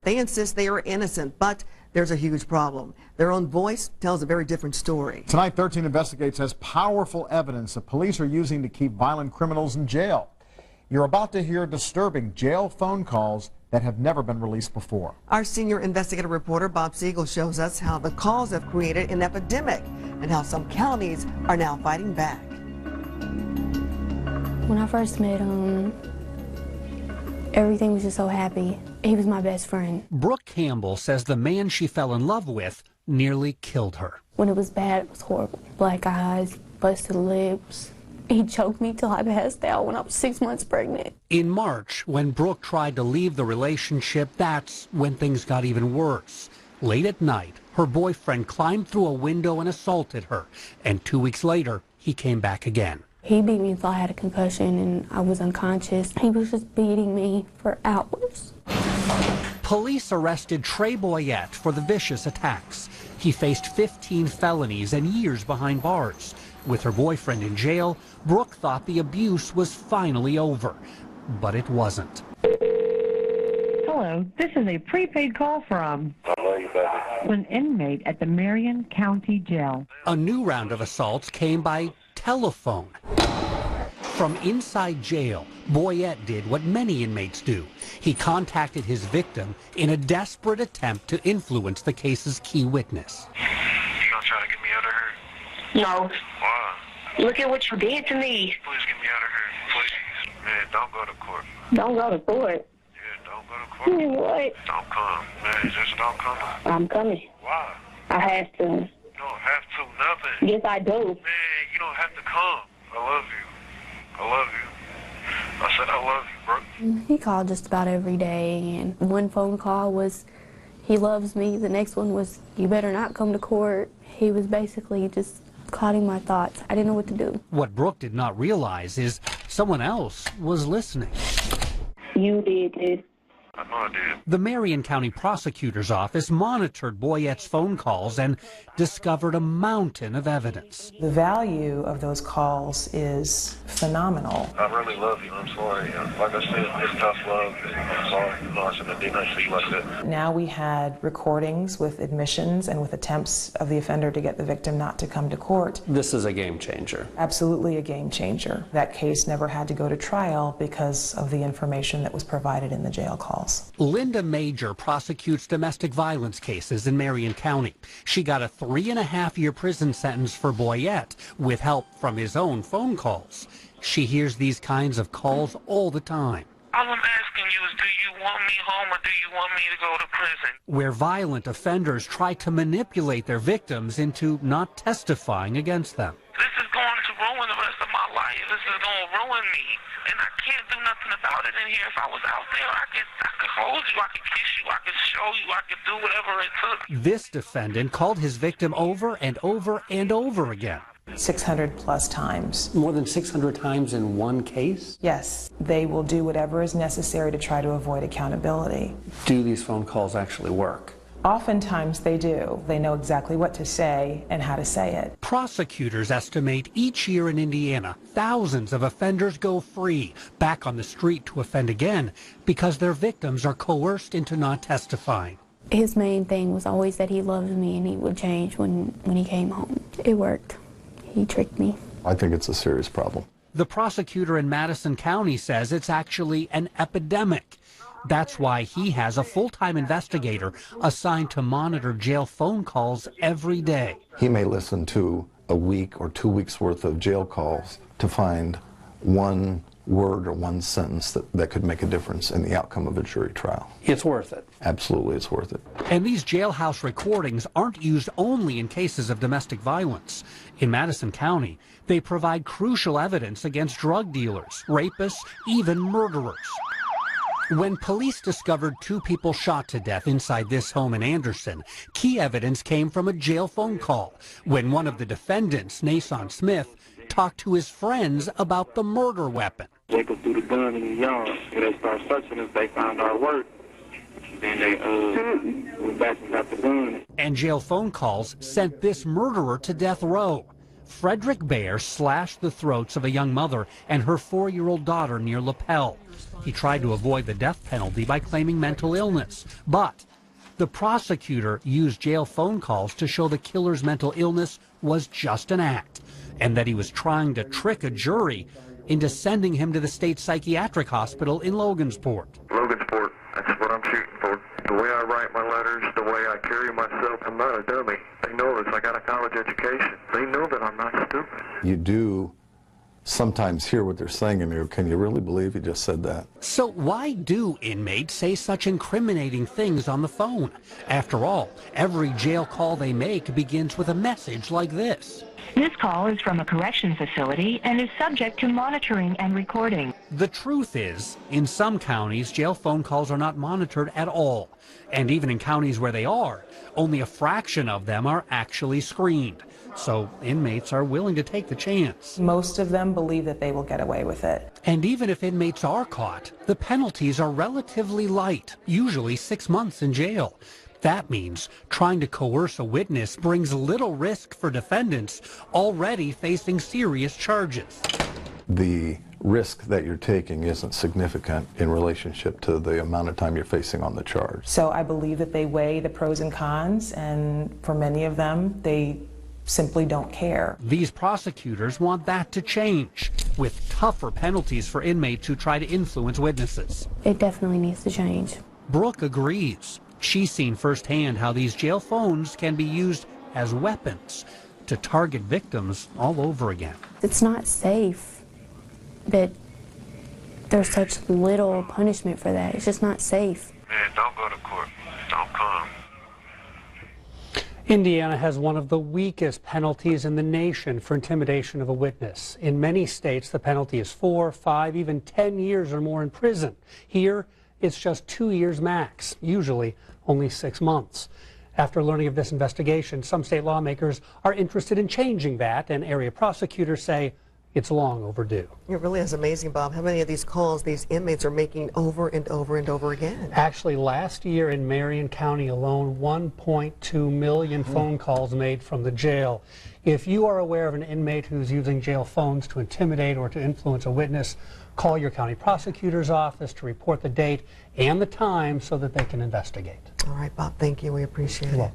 They insist they are innocent, but there's a huge problem. Their own voice tells a very different story. Tonight, 13 Investigates has powerful evidence that police are using to keep violent criminals in jail. You're about to hear disturbing jail phone calls that have never been released before. Our senior investigative reporter Bob Siegel shows us how the calls have created an epidemic and how some counties are now fighting back. When I first met him, everything was just so happy. He was my best friend. Brooke Campbell says the man she fell in love with nearly killed her. When it was bad, it was horrible. Black eyes, busted lips. He choked me till I passed out when I was 6 months pregnant. In March, when Brooke tried to leave the relationship, that's when things got even worse. Late at night, her boyfriend climbed through a window and assaulted her. And 2 weeks later, he came back again. He beat me until I had a concussion and I was unconscious. He was just beating me for hours. Police arrested Trey Boyette for the vicious attacks. He faced 15 felonies and years behind bars. With her boyfriend in jail, Brooke thought the abuse was finally over, but it wasn't. Hello, this is a prepaid call from an inmate at the Marion County Jail. A new round of assaults came by telephone. From inside jail, Boyette did what many inmates do. He contacted his victim in a desperate attempt to influence the case's key witness. You gonna try to get me out of here? No. Why? Look at what you did to me. Please get me out of here. Please. Man, don't go to court. Don't go to court. Yeah, don't go to court. What? Don't come. Man, just don't come. I'm coming. Why? I have to. You don't have to, nothing. Yes, I do. Man, you don't have to come. I love you. I love you. I said I love you, bro. He called just about every day, and one phone call was, he loves me. The next one was, you better not come to court. He was basically just clouding my thoughts. I didn't know what to do. What Brooke did not realize is someone else was listening. You did this. I know I did. The Marion County Prosecutor's Office monitored Boyette's phone calls and discovered a mountain of evidence. The value of those calls is phenomenal. I really love you. I'm sorry. Like I said, it's tough love. I'm sorry. No, I shouldn't have done nothing to you like that. Now we had recordings with admissions and with attempts of the offender to get the victim not to come to court. This is a game changer. Absolutely a game changer. That case never had to go to trial because of the information that was provided in the jail calls. Linda Major prosecutes domestic violence cases in Marion County. She got a 3.5-year prison sentence for Boyette with help from his own phone calls. She hears these kinds of calls all the time. All I'm asking you is, do you want me home or do you want me to go to prison? Where violent offenders try to manipulate their victims into not testifying against them. This is going to ruin the rest of my life. This is going to ruin me. And I can't do nothing about it in here. If I was out there, I could hold you, I could kiss you, I could show you, I could do whatever it took. This defendant called his victim over and over and over again. 600 plus times. More than 600 times in one case? Yes, they will do whatever is necessary to try to avoid accountability. Do these phone calls actually work? Oftentimes they do. They know exactly what to say and how to say it. Prosecutors estimate each year in Indiana, thousands of offenders go free, back on the street to offend again, because their victims are coerced into not testifying. His main thing was always that he loves me and he would change when he came home. It worked. He tricked me. I think it's a serious problem. The prosecutor in Madison County says it's actually an epidemic. That's why he has a full-time investigator assigned to monitor jail phone calls every day. He may listen to a week or 2 weeks worth of jail calls to find one word or one sentence that could make a difference in the outcome of a jury trial. It's worth it. Absolutely, it's worth it. And these jailhouse recordings aren't used only in cases of domestic violence. In Madison County, they provide crucial evidence against drug dealers, rapists, even murderers. When police discovered 2 people shot to death inside this home in Anderson, key evidence came from a jail phone call when one of the defendants, Nason Smith, talked to his friends about the murder weapon. Jacob threw the gun in the yard. When they started searching us, they found our work. Then they went back and got the gun. And jail phone calls sent this murderer to death row. Frederick Bear slashed the throats of a young mother and her 4-year-old daughter near Lapel. He tried to avoid the death penalty by claiming mental illness, but the prosecutor used jail phone calls to show the killer's mental illness was just an act, and that he was trying to trick a jury into sending him to the state psychiatric hospital in Logansport. Logansport, that's what I'm shooting for. The way I write my letters, the way I carry myself, I'm not a dummy. They know this. I got a college education. They know that I'm not stupid. You do sometimes hear what they're saying and you go, can you really believe he just said that? So why do inmates say such incriminating things on the phone? After all, every jail call they make begins with a message like this. This call is from a correction facility and is subject to monitoring and recording. The truth is, in some counties, jail phone calls are not monitored at all. And even in counties where they are, only a fraction of them are actually screened. So inmates are willing to take the chance. Most of them believe that they will get away with it. And even if inmates are caught, the penalties are relatively light, usually 6 months in jail. That means trying to coerce a witness brings little risk for defendants already facing serious charges. The risk that you're taking isn't significant in relationship to the amount of time you're facing on the charge. So I believe that they weigh the pros and cons, and for many of them, they simply don't care. These prosecutors want that to change, with tougher penalties for inmates who try to influence witnesses. It definitely needs to change. Brooke agrees. She's seen firsthand how these jail phones can be used as weapons to target victims all over again. It's not safe that there's such little punishment for that. It's just not safe. Man, don't go to court. Don't come. Indiana has one of the weakest penalties in the nation for intimidation of a witness. In many states, the penalty is 4, 5, even 10 years or more in prison. Here, it's just 2 years max, usually only 6 months. After learning of this investigation, some state lawmakers are interested in changing that, and area prosecutors say it's long overdue. It really is amazing, Bob, how many of these calls these inmates are making over and over and over again. Actually, last year in Marion County alone, 1.2 million phone calls made from the jail. If you are aware of an inmate who's using jail phones to intimidate or to influence a witness, call your county prosecutor's office to report the date and the time so that they can investigate. All right, Bob, thank you. We appreciate it.